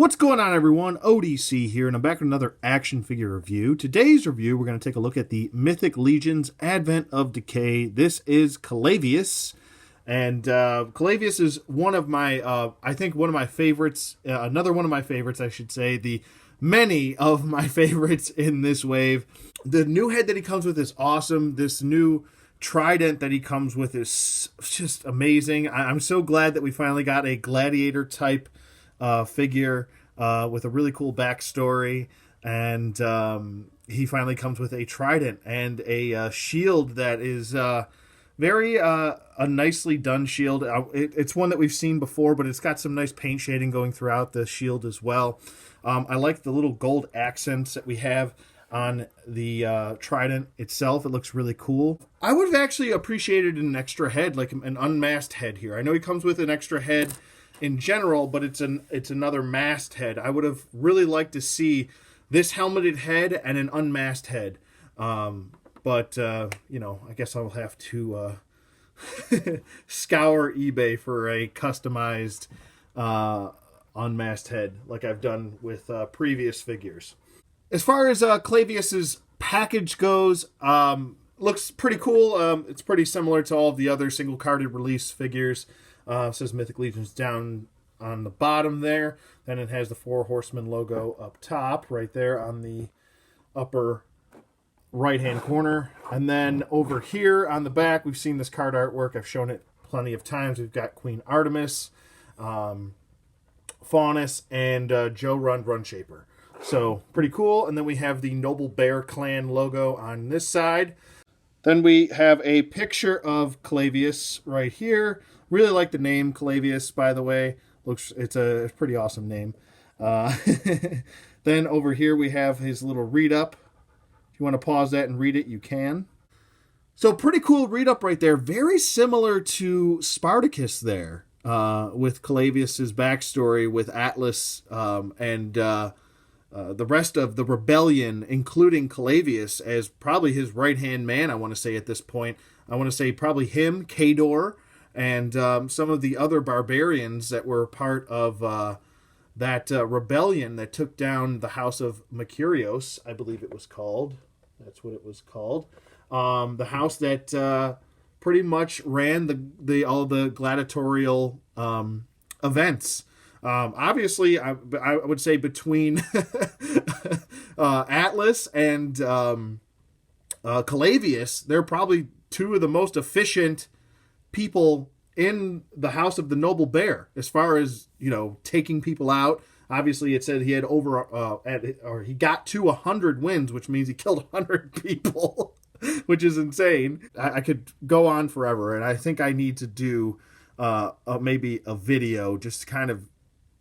What's going on, everyone? ODC here, and I'm back with another action figure review. Today's review, we're going to take a look at the Mythic Legion's Advent of Decay. This is Calavius, and Calavius is one of my, I think one of my favorites, another one of my favorites, I should say, the many of my favorites in this wave. The new head that he comes with is awesome. This new Trident that he comes with is just amazing. I'm so glad that we finally got a gladiator type figure with a really cool backstory, and he finally comes with a trident and a shield that is very a nicely done shield. It's one that we've seen before, but it's got some nice paint shading going throughout the shield as well. I like the little gold accents that we have on the trident itself. It looks really cool. I would have actually appreciated an extra head, like an unmasked head here. I know he comes with an extra head in general, but it's another masked head. I would have really liked to see this helmeted head and an unmasked head. But you know, I guess I'll have to scour eBay for a customized unmasked head like I've done with previous figures. As far as Calavius's package goes, looks pretty cool. It's pretty similar to all of the other single-carded release figures. It says Mythic Legion's down on the bottom there. Then it has the Four Horsemen logo up top, right there on the upper right-hand corner. And then over here on the back, we've seen this card artwork. I've shown it plenty of times. We've got Queen Artemis, Faunus, and Joe Runshaper. So pretty cool. And then we have the Noble Bear Clan logo on this side. Then we have a picture of Calavius right here. Really like the name Calavius, by the way. It's a pretty awesome name. Then over here we have his little read-up. If you want to pause that and read it, you can. So pretty cool read-up right there. Very similar to Spartacus there, with Calavius's backstory with Atlas and the rest of the rebellion, including Calavius as probably his right-hand man, I want to say at this point. I want to say probably him, Kador, and some of the other barbarians that were part of that rebellion that took down the house of Mercurios, I believe it was called. That's what it was called. The house that pretty much ran all the gladiatorial events. Obviously, I would say between Atlas and Calavius, they're probably two of the most efficient people in the House of the Noble Bear as far as, you know, taking people out. Obviously, it said he had he got to 100 wins, which means he killed 100 people, which is insane. I could go on forever, and I think I need to do maybe a video just kind of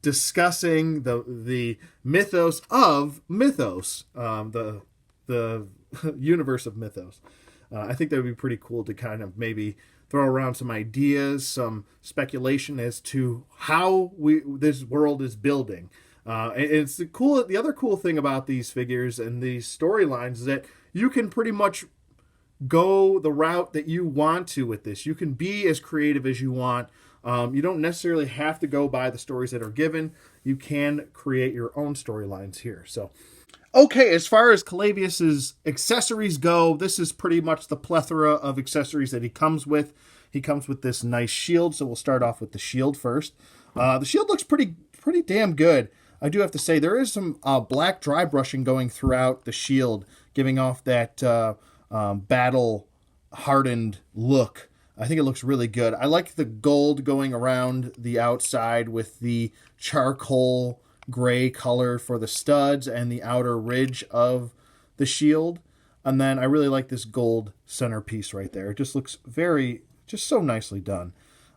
discussing the mythos of Mythos, the universe of Mythos. I think that would be pretty cool to kind of maybe throw around some ideas, some speculation as to how this world is building. It's cool. The other cool thing about these figures and these storylines is that you can pretty much go the route that you want to with this. You can be as creative as you want. You don't necessarily have to go by the stories that are given. You can create your own storylines here. So, okay, as far as Calavius's accessories go, this is pretty much the plethora of accessories that he comes with. He comes with this nice shield, so we'll start off with the shield first. The shield looks pretty damn good. I do have to say, there is some black dry brushing going throughout the shield, giving off that battle-hardened look. I think it looks really good. I like the gold going around the outside with the charcoal gray color for the studs and the outer ridge of the shield. And then I really like this gold centerpiece right there. It just looks just so nicely done.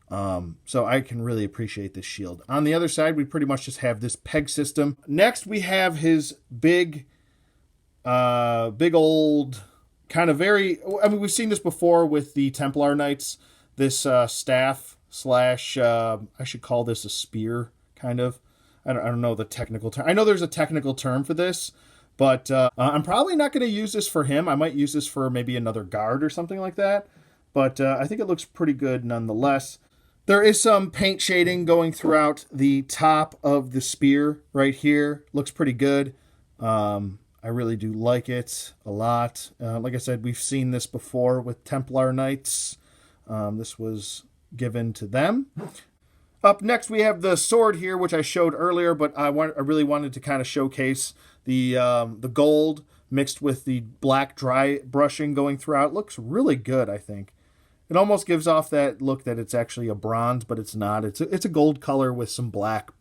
So I can really appreciate this shield. On the other side, we pretty much just have this peg system. Next, we have his big old kind of we've seen this before with the Templar Knights. This staff slash, I should call this a spear, kind of. I don't know the technical term. I know there's a technical term for this, but I'm probably not going to use this for him. I might use this for maybe another guard or something like that. But I think it looks pretty good nonetheless. There is some paint shading going throughout the top of the spear right here. Looks pretty good. I really do like it a lot. Like I said, we've seen this before with Templar Knights. This was given to them. Up next, we have the sword here, which I showed earlier, but I really wanted to kind of showcase the gold mixed with the black dry brushing going throughout. It looks really good, I think. It almost gives off that look that it's actually a bronze, but it's not. It's a gold color with some black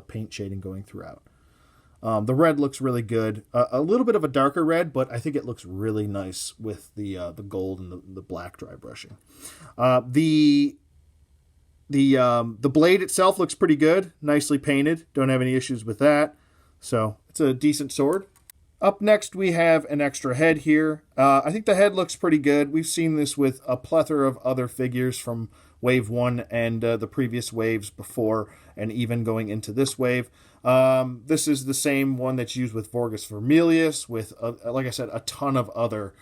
paint shading going throughout. The red looks really good. A little bit of a darker red, but I think it looks really nice with the gold and the black dry brushing. The blade itself looks pretty good, nicely painted. Don't have any issues with that. So it's a decent sword. Up next, we have an extra head here. I think the head looks pretty good. We've seen this with a plethora of other figures from Wave 1 and the previous waves before, and even going into this wave. This is the same one that's used with Vorgus Vermilius, with, like I said, a ton of other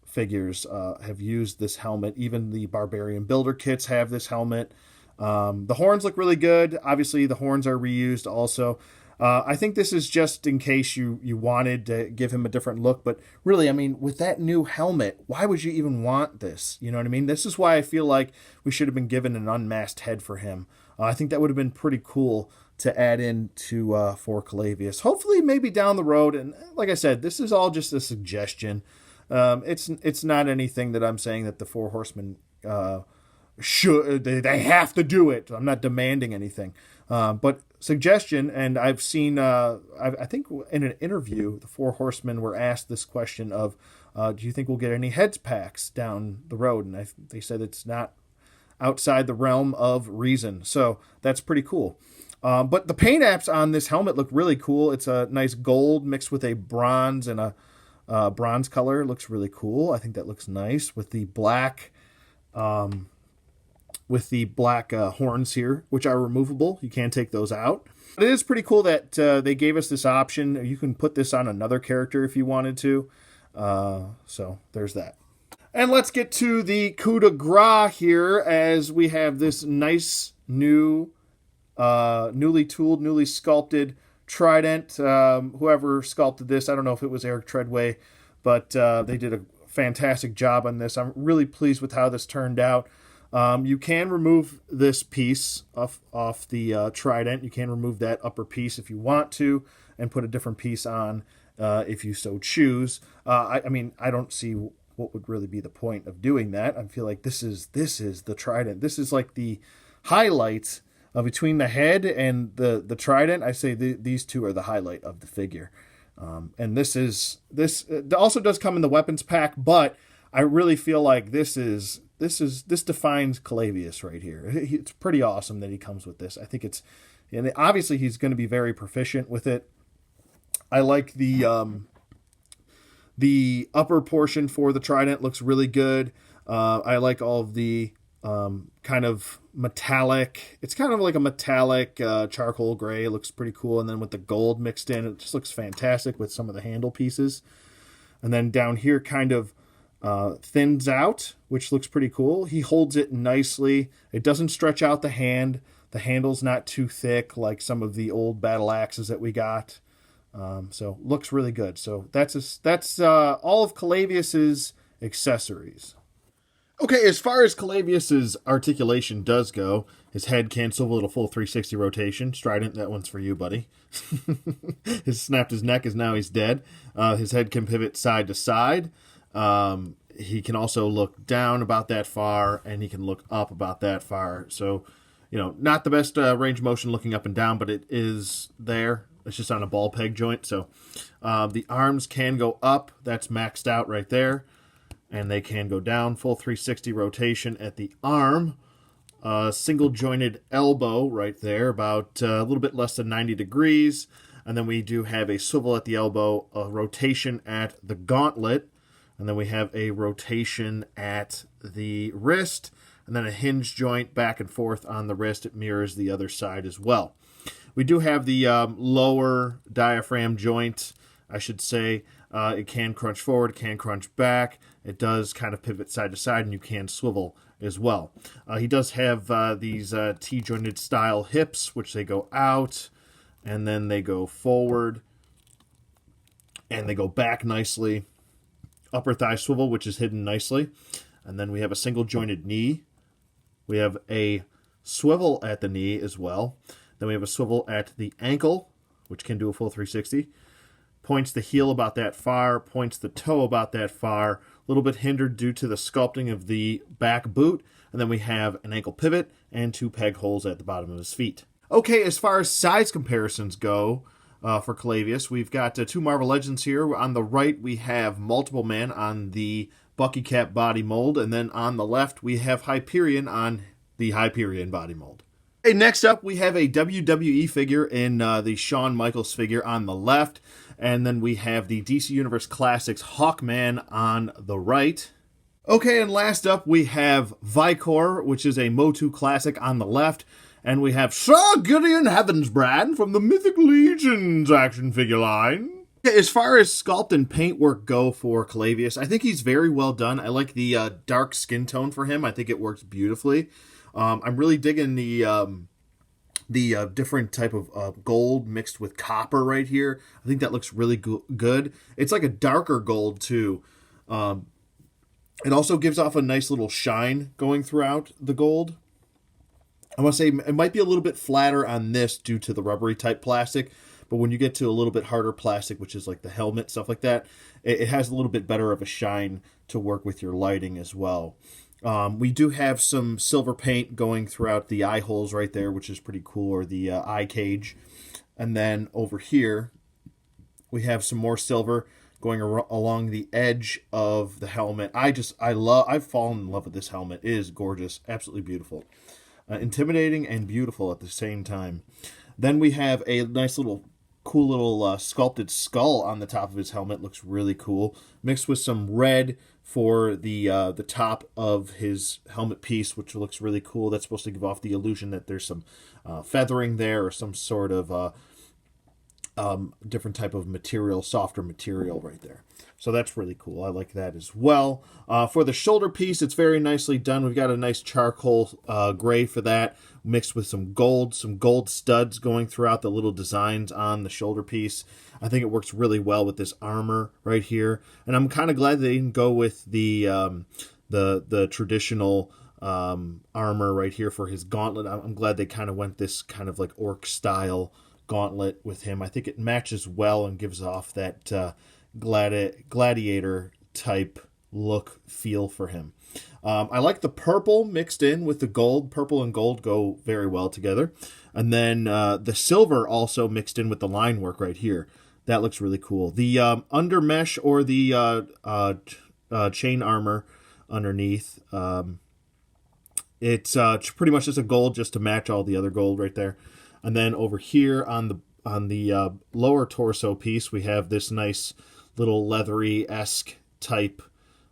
figures have used this helmet. Even the Barbarian Builder kits have this helmet. The horns look really good. Obviously, the horns are reused also. I think this is just in case you wanted to give him a different look. But really, I mean, with that new helmet, why would you even want this? You know what I mean? This is why I feel like we should have been given an unmasked head for him. I think that would have been pretty cool to add in to for Calavius. Hopefully, maybe down the road. And like I said, this is all just a suggestion. It's not anything that I'm saying that the Four Horsemen should. They have to do it. I'm not demanding anything. But suggestion, and I've seen, I think in an interview, the Four Horsemen were asked this question of, do you think we'll get any heads packs down the road? And they said it's not outside the realm of reason. So that's pretty cool. But the paint apps on this helmet look really cool. It's a nice gold mixed with a bronze and a bronze color. It looks really cool. I think that looks nice with the black horns here, which are removable. You can take those out. But it is pretty cool that they gave us this option. You can put this on another character if you wanted to. So there's that. And let's get to the coup de grace here, as we have this nice new, newly tooled, newly sculpted Trident. Whoever sculpted this, I don't know if it was Eric Treadway, but they did a fantastic job on this. I'm really pleased with how this turned out. You can remove this piece off the Trident. You can remove that upper piece if you want to, and put a different piece on if you so choose. I mean, I don't see what would really be the point of doing that. I feel like this is the Trident. This is like the highlights between the head and the Trident. I say these two are the highlight of the figure. And this also does come in the weapons pack, but I really feel like this defines Calavius right here. It's pretty awesome that he comes with this. I think and obviously he's going to be very proficient with it. I like the upper portion for the Trident looks really good. I like all of the kind of metallic. It's kind of like a metallic charcoal gray. It looks pretty cool. And then with the gold mixed in, it just looks fantastic with some of the handle pieces. And then down here kind of thins out, which looks pretty cool. He holds it nicely. It doesn't stretch out the hand. The handle's not too thick like some of the old battle axes that we got. So looks really good. So that's all of Calavius's accessories. Okay, as far as Calavius's articulation does go, his head can swivel at a full 360 rotation. Trident, that one's for you, buddy. Snapped his neck, as now he's dead. His head can pivot side to side. He can also look down about that far, and he can look up about that far. So, not the best range of motion looking up and down, but it is there. It's just on a ball peg joint. So the arms can go up. That's maxed out right there. And they can go down. Full 360 rotation at the arm. Single jointed elbow right there, about a little bit less than 90 degrees. And then we do have a swivel at the elbow, a rotation at the gauntlet. And then we have a rotation at the wrist. And then a hinge joint back and forth on the wrist. It mirrors the other side as well. We do have the lower diaphragm joint, I should say. It can crunch forward, can crunch back. It does kind of pivot side to side, and you can swivel as well. He does have these T-jointed style hips, which they go out, and then they go forward, and they go back nicely. Upper thigh swivel, which is hidden nicely. And then we have a single jointed knee. We have a swivel at the knee as well. Then we have a swivel at the ankle, which can do a full 360. Points the heel about that far, points the toe about that far. A little bit hindered due to the sculpting of the back boot. And then we have an ankle pivot and 2 peg holes at the bottom of his feet. Okay, as far as size comparisons go, for Calavius, we've got 2 Marvel Legends here. On the right, we have Multiple Man on the Bucky Cap body mold, and then on the left, we have Hyperion on the Hyperion body mold. Okay, next up, we have a WWE figure in the Shawn Michaels figure on the left, and then we have the DC Universe Classics Hawkman on the right. Okay, and last up, we have Vicor, which is a Motu Classic on the left, and we have Sir Gideon Heavensbrand from the Mythic Legions action figure line. As far as sculpt and paint work go for Calavius, I think he's very well done. I like the dark skin tone for him. I think it works beautifully. I'm really digging the different type of gold mixed with copper right here. I think that looks really good. It's like a darker gold too. It also gives off a nice little shine going throughout the gold. I want to say it might be a little bit flatter on this due to the rubbery type plastic, but when you get to a little bit harder plastic, which is like the helmet, stuff like that, it has a little bit better of a shine to work with your lighting as well. We do have some silver paint going throughout the eye holes right there, which is pretty cool, or the eye cage. And then over here, we have some more silver going along the edge of the helmet. I've fallen in love with this helmet. It is gorgeous, absolutely beautiful. Intimidating and beautiful at the same time. Then we have a nice little cool little sculpted skull on the top of his helmet. Looks really cool, mixed with some red for the top of his helmet piece, which looks really cool. That's supposed to give off the illusion that there's some feathering there, or some sort of different type of material, softer material right there. So that's really cool. I like that as well. For the shoulder piece, it's very nicely done. We've got a nice charcoal gray for that, mixed with some gold studs going throughout the little designs on the shoulder piece. I think it works really well with this armor right here. And I'm kind of glad they didn't go with the traditional armor right here for his gauntlet. I'm glad they kind of went this kind of like orc style gauntlet with him. I think it matches well and gives off that gladiator type look feel for him. I like the purple mixed in with the gold. Purple and gold go very well together. And then the silver also mixed in with the line work right here. That looks really cool. The under mesh, or the chain armor underneath, it's pretty much just a gold just to match all the other gold right there. And then over here on the lower torso piece, we have this nice little leathery-esque type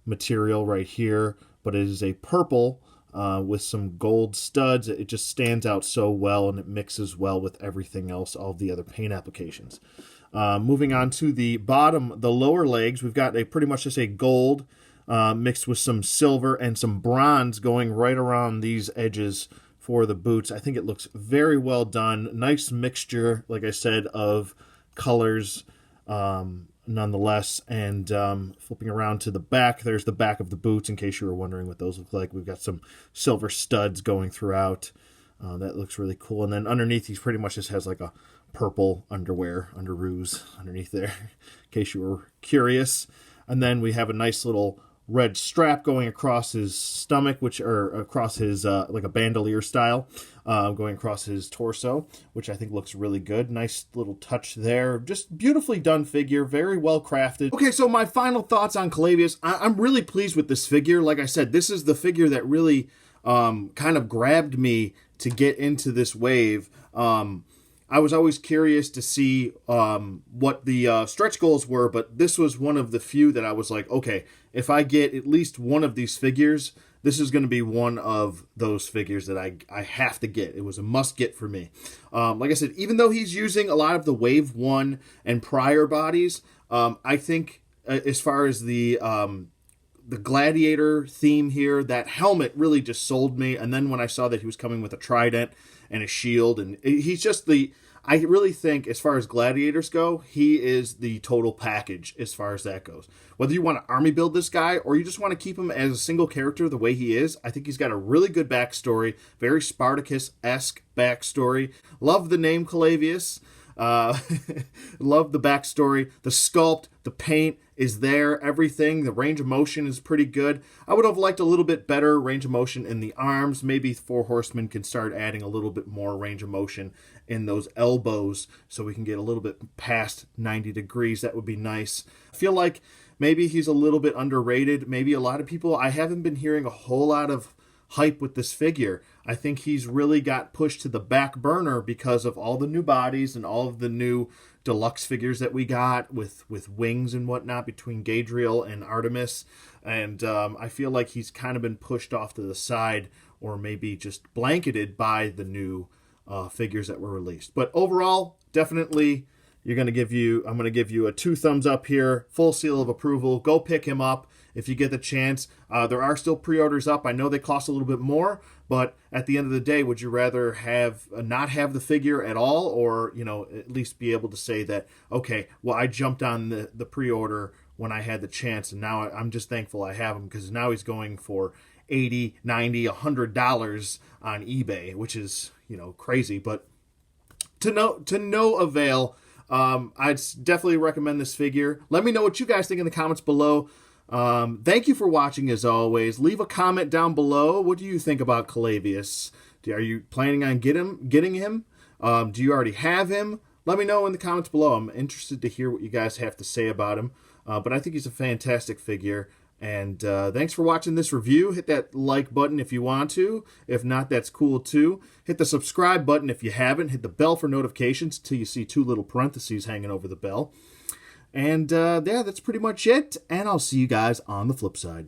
material right here, but it is a purple with some gold studs. It just stands out so well, and it mixes well with everything else, all the other paint applications. Moving on to the bottom, the lower legs, we've got pretty much just a gold mixed with some silver and some bronze going right around these edges for the boots. I think it looks very well done. Nice mixture, like I said, of colors nonetheless. And flipping around to the back, there's the back of the boots, in case you were wondering what those look like. We've got some silver studs going throughout. That looks really cool. And then underneath, he pretty much just has like a purple underoos underneath there, in case you were curious. And then we have a nice little red strap going across his stomach, or across his like a bandolier style, going across his torso, which I think looks really good. Nice little touch there. Just beautifully done figure, very well crafted. Okay, so my final thoughts on Calavius. I'm really pleased with this figure. Like I said, this is the figure that really kind of grabbed me to get into this wave. I was always curious to see what the stretch goals were, but this was one of the few that I was like, okay, if I get at least one of these figures, this is going to be one of those figures that I have to get. It was a must get for me. Like I said, even though he's using a lot of the Wave 1 and prior bodies, I think as far as the the gladiator theme here, that helmet really just sold me. And then when I saw that he was coming with a trident and a shield, and he's just I really think, as far as gladiators go, he is the total package as far as that goes. Whether you want to army build this guy or you just want to keep him as a single character the way he is, I think he's got a really good backstory, very Spartacus-esque backstory. Love the name Calavius. Love the backstory. The sculpt, the paint is there, everything. The range of motion is pretty good. I would have liked a little bit better range of motion in the arms. Maybe Four Horsemen can start adding a little bit more range of motion in those elbows so we can get a little bit past 90 degrees. That would be nice. I feel like maybe he's a little bit underrated. Maybe a lot of people, I haven't been hearing a whole lot of hype with this figure. I think he's really got pushed to the back burner because of all the new bodies and all of the new deluxe figures that we got with wings and whatnot between Gadriel and Artemis. And I feel like he's kind of been pushed off to the side or maybe just blanketed by the new figures that were released. But overall, definitely I'm going to give you a 2 thumbs up here, full seal of approval. Go pick him up if you get the chance. There are still pre-orders up. I know they cost a little bit more, but at the end of the day, would you rather have not have the figure at all, or at least be able to say that, okay, well, I jumped on the pre-order when I had the chance, and now I'm just thankful I have him, because now he's going for $80, $90, $100 on eBay, which is crazy, but to no avail. I'd definitely recommend this figure. Let me know what you guys think in the comments below. Thank you for watching, as always. Leave a comment down below. What do you think about Calavius? Are you planning on getting him? Do you already have him? Let me know in the comments below. I'm interested to hear what you guys have to say about him. But I think he's a fantastic figure. And thanks for watching this review. Hit that like button if you want to. If not, that's cool too. Hit the subscribe button if you haven't. Hit the bell for notifications until you see 2 little parentheses hanging over the bell. And yeah, that's pretty much it. And I'll see you guys on the flip side.